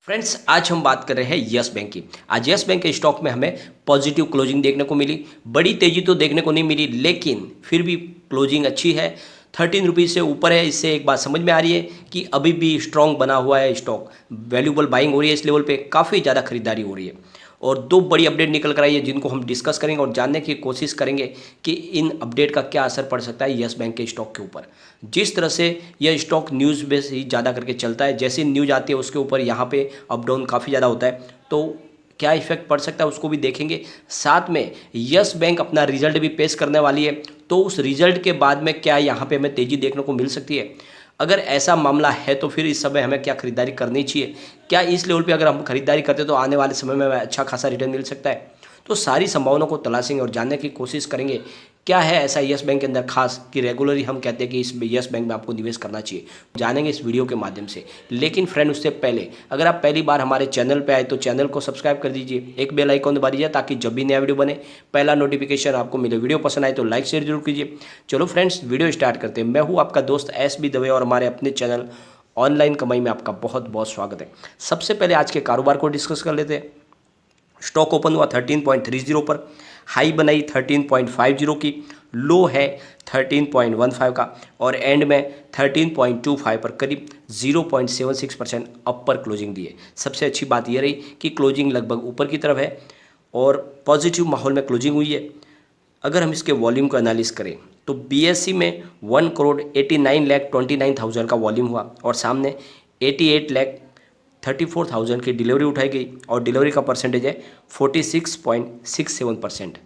Friends, आज हम बात कर रहे हैं यस बैंक की। आज यस बैंक के स्टॉक में हमें पॉजिटिव क्लोजिंग देखने को मिली। बड़ी तेजी तो देखने को नहीं मिली, लेकिन फिर भी क्लोजिंग अच्छी है। 13 रुपीज़ से ऊपर है। इससे एक बात समझ में आ रही है कि अभी भी स्ट्रॉन्ग बना हुआ है स्टॉक। वैल्यूबल बाइंग हो रही है, इस लेवल पे काफ़ी ज़्यादा खरीदारी हो रही है। और दो बड़ी अपडेट निकल कर आई है जिनको हम डिस्कस करेंगे और जानने की कोशिश करेंगे कि इन अपडेट का क्या असर पड़ सकता है यस बैंक के स्टॉक के ऊपर। जिस तरह से यह स्टॉक न्यूज़ बेस ही ज़्यादा करके चलता है, जैसे न्यूज़ आती है उसके ऊपर यहाँ पे अप डाउन काफ़ी ज़्यादा होता है, तो क्या इफेक्ट पड़ सकता है उसको भी देखेंगे। साथ में यस बैंक अपना रिजल्ट भी पेश करने वाली है, तो उस रिजल्ट के बाद में क्या यहाँ पे हमें तेज़ी देखने को मिल सकती है। अगर ऐसा मामला है तो फिर इस समय हमें क्या खरीदारी करनी चाहिए, क्या इस लेवल पे अगर हम खरीदारी करते तो आने वाले समय में अच्छा खासा रिटर्न मिल सकता है। तो सारी संभावनाओं को तलाशेंगे और जानने की कोशिश करेंगे क्या है ऐसा यस बैंक के अंदर खास कि रेगुलरली हम कहते हैं कि इस यस बैंक में आपको निवेश करना चाहिए। जानेंगे इस वीडियो के माध्यम से। लेकिन फ्रेंड, उससे पहले अगर आप पहली बार हमारे चैनल पे आए तो चैनल को सब्सक्राइब कर दीजिए, एक बेल आइकॉन दबा दीजिए ताकि जब भी नया वीडियो बने पहला नोटिफिकेशन आपको मिले। वीडियो पसंद आए तो लाइक शेयर जरूर कीजिए। चलो फ्रेंड्स, वीडियो स्टार्ट करते हैं। मैं हूँ आपका दोस्त SB दवे और हमारे अपने चैनल ऑनलाइन कमाई में आपका बहुत बहुत स्वागत है। सबसे पहले आज के कारोबार को डिस्कस कर लेते हैं। स्टॉक ओपन हुआ 13.30 पर, हाई बनाई 13.50 की, लो है 13.15 का और एंड में 13.25 पर करीब 0.76% अपर क्लोजिंग दी है। सबसे अच्छी बात यह रही कि क्लोजिंग लगभग ऊपर की तरफ है और पॉजिटिव माहौल में क्लोजिंग हुई है। अगर हम इसके वॉल्यूम को एनालिस करें तो BSE में 1,89,29,000 का वॉल्यूम हुआ और सामने 88,34,000 की डिलीवरी उठाई गई और डिलीवरी का परसेंटेज है 46.67%।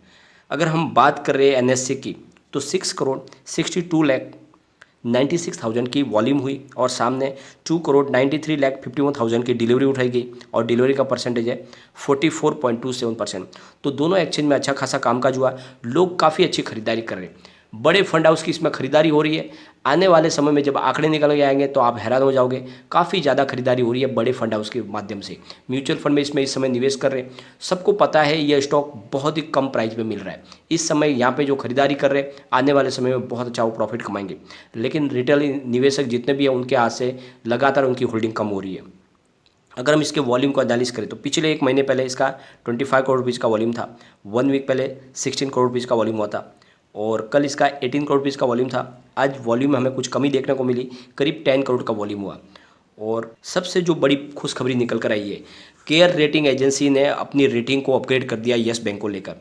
अगर हम बात कर रहे हैं NSE की तो 6,62,96,000 की वॉल्यूम हुई और सामने 2,93,51,000 की डिलीवरी उठाई गई और डिलीवरी का परसेंटेज है 44.27%। तो दोनों एक्सचेंज में अच्छा खासा कामकाज हुआ। लोग काफ़ी अच्छी खरीदारी कर रहे हैं। बड़े फंड हाउस की इसमें खरीदारी हो रही है। आने वाले समय में जब आंकड़े निकल के आएंगे तो आप हैरान हो जाओगे। काफ़ी ज़्यादा खरीदारी हो रही है बड़े फंड हाउस के माध्यम से। म्यूचुअल फंड में इसमें इस समय निवेश कर रहे हैं। सबको पता है यह स्टॉक बहुत ही कम प्राइस में मिल रहा है। इस समय यहाँ पे जो खरीदारी कर रहे हैं आने वाले समय में बहुत अच्छा वो प्रॉफिट कमाएंगे। लेकिन रिटेल निवेशक जितने भी हैं उनके हाथ से लगातार उनकी होल्डिंग कम हो रही है। अगर हम इसके वॉल्यूम को एनालिस करें तो पिछले एक महीने पहले इसका 25 करोड़ रुपीज़ का वॉल्यूम था। 1 वीक पहले 16 करोड़ रुपीज़ का वॉल्यूम हुआ था और कल इसका 18 करोड़ रुपीज़ का वॉल्यूम था। आज वॉल्यूम में हमें कुछ कमी देखने को मिली, करीब 10 करोड़ का वॉल्यूम हुआ। और सबसे जो बड़ी खुशखबरी निकल कर आई है, केयर रेटिंग एजेंसी ने अपनी रेटिंग को अपग्रेड कर दिया यस बैंक को लेकर।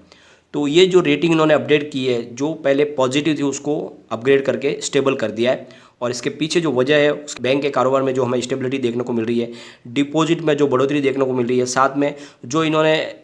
तो ये जो रेटिंग इन्होंने अपडेट की है, जो पहले पॉजिटिव थी उसको अपग्रेड करके स्टेबल कर दिया है। और इसके पीछे जो वजह है, उस बैंक के कारोबार में जो हमें स्टेबिलिटी देखने को मिल रही है, डिपॉजिट में जो बढ़ोतरी देखने को मिल रही है, साथ में जो इन्होंने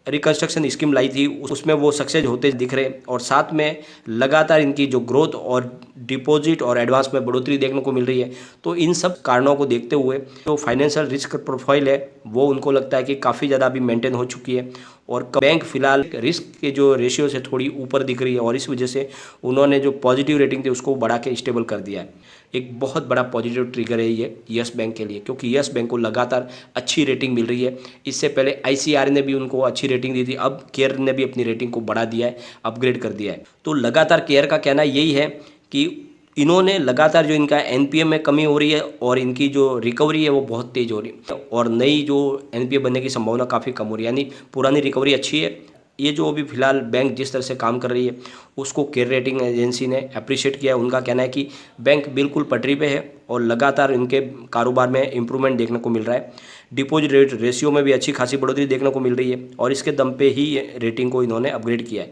रिकंस्ट्रक्शन स्कीम लाई थी उसमें वो सक्सेस होते दिख रहे, और साथ में लगातार इनकी जो ग्रोथ और डिपॉजिट और एडवांस में बढ़ोतरी देखने को मिल रही है। तो इन सब कारणों को देखते हुए जो फाइनेंशियल रिस्क प्रोफाइल है वो उनको लगता है कि काफ़ी ज़्यादा अभी मेंटेन हो चुकी है और बैंक फिलहाल रिस्क के जो रेशियो से थोड़ी ऊपर दिख रही है और इस वजह से उन्होंने जो पॉजिटिव रेटिंग थी उसको बढ़ा के स्टेबल कर दिया है। एक बहुत बड़ा पॉजिटिव ट्रिगर है ये यस बैंक के लिए, क्योंकि यस बैंक को लगातार अच्छी रेटिंग मिल रही है। इससे पहले ICR ने भी उनको अच्छी रेटिंग दी थी, अब केयर ने भी अपनी रेटिंग को बढ़ा दिया है, अपग्रेड कर दिया है। तो लगातार केयर का कहना यही है कि इन्होंने लगातार जो इनका NPA में कमी हो रही है और इनकी जो रिकवरी है वो बहुत तेज़ हो रही है और नई जो NPA बनने की संभावना काफ़ी कम हो रही है, यानी पुरानी रिकवरी अच्छी है। ये जो अभी फिलहाल बैंक जिस तरह से काम कर रही है उसको केयर रेटिंग एजेंसी ने अप्रिशिएट किया है। उनका कहना है कि बैंक बिल्कुल पटरी पे है और लगातार इनके कारोबार में इम्प्रूवमेंट देखने को मिल रहा है। डिपॉजिट रेट रेशियो में भी अच्छी खासी बढ़ोतरी देखने को मिल रही है और इसके दम पे ही रेटिंग को इन्होंने अपग्रेड किया है।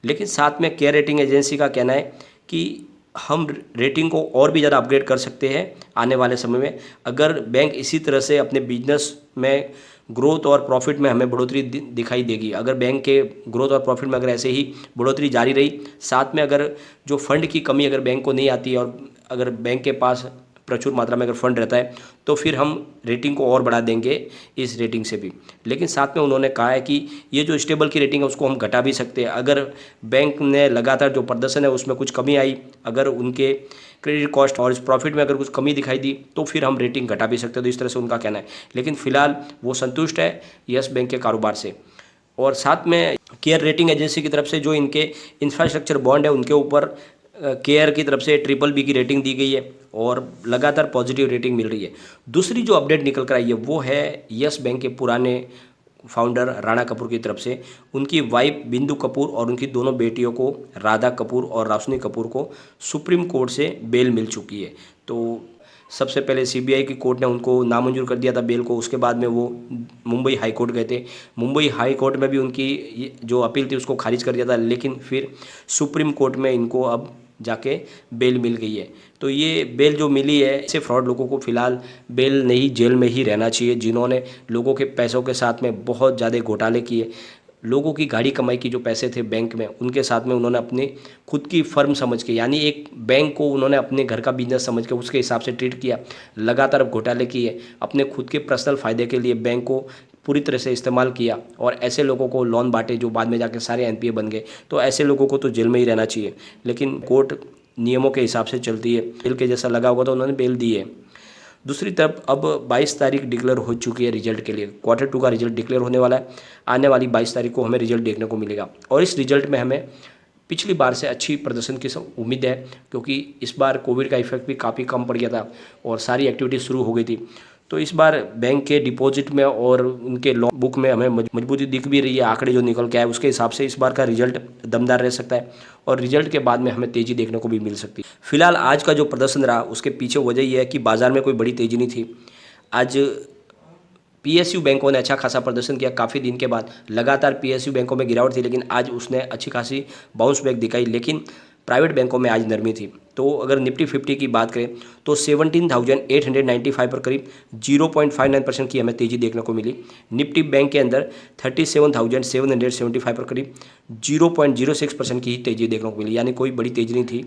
लेकिन साथ में केयर रेटिंग एजेंसी का कहना है कि हम रेटिंग को और भी ज़्यादा अपग्रेड कर सकते हैं आने वाले समय में, अगर बैंक इसी तरह से अपने बिजनेस में ग्रोथ और प्रॉफिट में हमें बढ़ोतरी दिखाई देगी। अगर बैंक के ग्रोथ और प्रॉफिट में अगर ऐसे ही बढ़ोतरी जारी रही, साथ में अगर जो फंड की कमी अगर बैंक को नहीं आती है और अगर बैंक के पास प्रचुर मात्रा में अगर फंड रहता है तो फिर हम रेटिंग को और बढ़ा देंगे इस रेटिंग से भी। लेकिन साथ में उन्होंने कहा है कि ये जो स्टेबल की रेटिंग है उसको हम घटा भी सकते हैं। अगर बैंक ने लगातार जो प्रदर्शन है उसमें कुछ कमी आई, अगर उनके क्रेडिट कॉस्ट और इस प्रॉफिट में अगर कुछ कमी दिखाई दी तो फिर हम रेटिंग घटा भी सकते हैं। तो इस तरह से उनका कहना है। लेकिन फिलहाल वो संतुष्ट है यस बैंक के कारोबार से। और साथ में केयर रेटिंग एजेंसी की तरफ से जो इनके इंफ्रास्ट्रक्चर बॉन्ड है उनके ऊपर केयर की तरफ से BBB की रेटिंग दी गई है और लगातार पॉजिटिव रेटिंग मिल रही है। दूसरी जो अपडेट निकल कर आई है वो है यस बैंक के पुराने फाउंडर राणा कपूर की तरफ से उनकी वाइफ बिंदु कपूर और उनकी दोनों बेटियों को राधा कपूर और रोशनी कपूर को सुप्रीम कोर्ट से बेल मिल चुकी है। तो सबसे पहले सीबीआई की कोर्ट ने उनको नामंजूर कर दिया था बेल को, उसके बाद में वो मुंबई हाई कोर्ट गए थे। मुंबई हाई कोर्ट में भी उनकी जो अपील थी उसको खारिज कर दिया था, लेकिन फिर सुप्रीम कोर्ट में इनको अब जाके बेल मिल गई है। तो ये बेल जो मिली है, ऐसे फ्रॉड लोगों को फिलहाल बेल नहीं जेल में ही रहना चाहिए, जिन्होंने लोगों के पैसों के साथ में बहुत ज़्यादा घोटाले किए। लोगों की गाड़ी कमाई की जो पैसे थे बैंक में, उनके साथ में उन्होंने अपने खुद की फर्म समझ के, यानी एक बैंक को उन्होंने अपने घर का बिजनेस समझ के उसके हिसाब से ट्रीट किया। लगातार घोटाले किए, अपने खुद के पर्सनल फ़ायदे के लिए बैंक को पूरी तरह से इस्तेमाल किया और ऐसे लोगों को लोन बांटे जो बाद में जाके सारे एनपीए बन गए। तो ऐसे लोगों को तो जेल में ही रहना चाहिए, लेकिन कोर्ट नियमों के हिसाब से चलती है। बेल के जैसा लगा होगा तो उन्होंने बेल दी है। दूसरी तरफ अब 22 तारीख डिक्लेयर हो चुकी है रिजल्ट के लिए। Q2 का रिजल्ट डिक्लेयर होने वाला है। आने वाली 22 तारीख को हमें रिजल्ट देखने को मिलेगा और इस रिजल्ट में हमें पिछली बार से अच्छी प्रदर्शन की उम्मीद है, क्योंकि इस बार कोविड का इफेक्ट भी काफ़ी कम पड़ गया था और सारी एक्टिविटी शुरू हो गई थी। तो इस बार बैंक के डिपॉजिट में और उनके लोन बुक में हमें मजबूती दिख भी रही है। आंकड़े जो निकल के आए उसके हिसाब से इस बार का रिजल्ट दमदार रह सकता है और रिजल्ट के बाद में हमें तेज़ी देखने को भी मिल सकती है। फिलहाल आज का जो प्रदर्शन रहा उसके पीछे वजह यह है कि बाजार में कोई बड़ी तेज़ी नहीं थी। आज पीएसयू बैंकों ने अच्छा खासा प्रदर्शन किया। काफ़ी दिन के बाद लगातार पीएसयू बैंकों में गिरावट थी, लेकिन आज उसने अच्छी खासी बाउंस बैक दिखाई। लेकिन प्राइवेट बैंकों में आज नरमी थी। तो अगर निफ्टी 50 की बात करें तो 17,895 पर करीब 0.59% की हमें तेज़ी देखने को मिली। निफ्टी बैंक के अंदर 37,775 पर करीब 0.06% की ही तेज़ी देखने को मिली, यानी कोई बड़ी तेज़ी नहीं थी।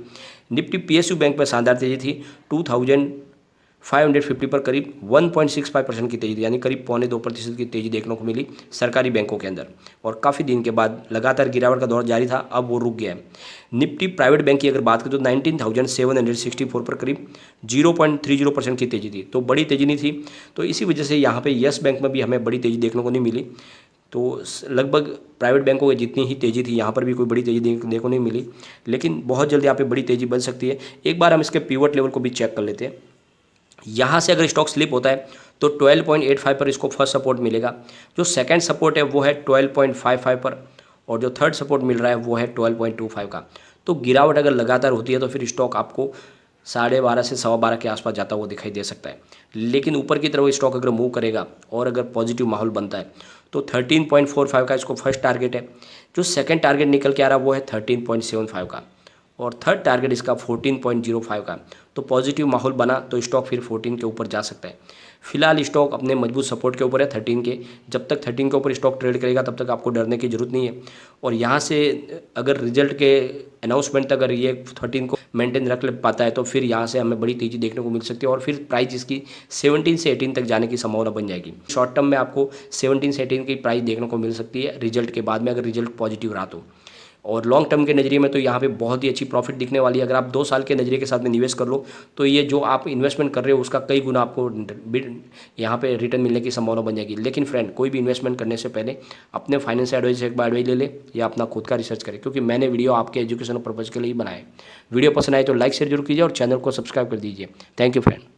निफ्टी पीएसयू बैंक में शानदार तेज़ी थी। 2,550 पर करीब 1.65% की तेज़ी थी, यानी करीब 0.25% की तेज़ी देखने को मिली सरकारी बैंकों के अंदर। और काफ़ी दिन के बाद लगातार गिरावट का दौर जारी था, अब वो रुक गया है। निफ्टी प्राइवेट बैंक की अगर बात करें तो 19,764 पर करीब 0.30% की तेज़ी थी, तो बड़ी तेज़ी नहीं थी। तो इसी वजह से यहाँ पे यस बैंक में भी हमें बड़ी तेज़ी देखने को नहीं मिली। तो लगभग प्राइवेट बैंकों की जितनी ही तेज़ी थी यहाँ पर भी कोई बड़ी तेज़ी देखने को नहीं मिली, लेकिन बहुत जल्द यहाँ पे बड़ी तेज़ी बन सकती है। एक बार हम इसके पिवट लेवल को भी चेक कर लेते हैं। यहाँ से अगर स्टॉक स्लिप होता है तो 12.85 पर इसको फर्स्ट सपोर्ट मिलेगा। जो सेकंड सपोर्ट है वो है 12.55 पर और जो थर्ड सपोर्ट मिल रहा है वो है 12.25 का। तो गिरावट अगर लगातार होती है तो फिर स्टॉक आपको 12.5 से 12.25 के आसपास जाता हुआ दिखाई दे सकता है। लेकिन ऊपर की तरफ स्टॉक अगर मूव करेगा और अगर पॉजिटिव माहौल बनता है तो 13.45 का इसको फर्स्ट टारगेट है। जो सेकंड टारगेट निकल के आ रहा है वो है 13.75 का और थर्ड टारगेट इसका 14.05 का। तो पॉजिटिव माहौल बना तो स्टॉक फिर 14 के ऊपर जा सकता है। फिलहाल स्टॉक अपने मजबूत सपोर्ट के ऊपर है 13 के। जब तक 13 के ऊपर स्टॉक ट्रेड करेगा तब तक आपको डरने की जरूरत नहीं है। और यहाँ से अगर रिजल्ट के अनाउंसमेंट तक अगर ये 13 को मेंटेन रख पाता है तो फिर यहाँ से हमें बड़ी तेज़ी देखने को मिल सकती है और फिर प्राइस इसकी 17 से 18 तक जाने की संभावना बन जाएगी। शॉर्ट टर्म में आपको 17 से 18 की प्राइस देखने को मिल सकती है रिजल्ट के बाद में, अगर रिजल्ट पॉजिटिव रहा तो। और लॉन्ग टर्म के नज़रिए में तो यहाँ पे बहुत ही अच्छी प्रॉफिट दिखने वाली है। अगर आप 2 साल के नज़रिए के साथ में निवेश कर लो तो ये जो आप इन्वेस्टमेंट कर रहे हो उसका कई गुना आपको यहाँ पे रिटर्न मिलने की संभावना बन जाएगी। लेकिन फ्रेंड, कोई भी इन्वेस्टमेंट करने से पहले अपने फाइनेंस एडवाइजर से एक बार एडवाइस ले ले या अपना खुद का रिसर्च करें, क्योंकि मैंने वीडियो आपके एजुकेशन पर्पज़ के लिए ही बनाए। वीडियो पसंद आए तो लाइक शेयर जरूर कीजिए और चैनल को सब्सक्राइब कर दीजिए। Thank you friend.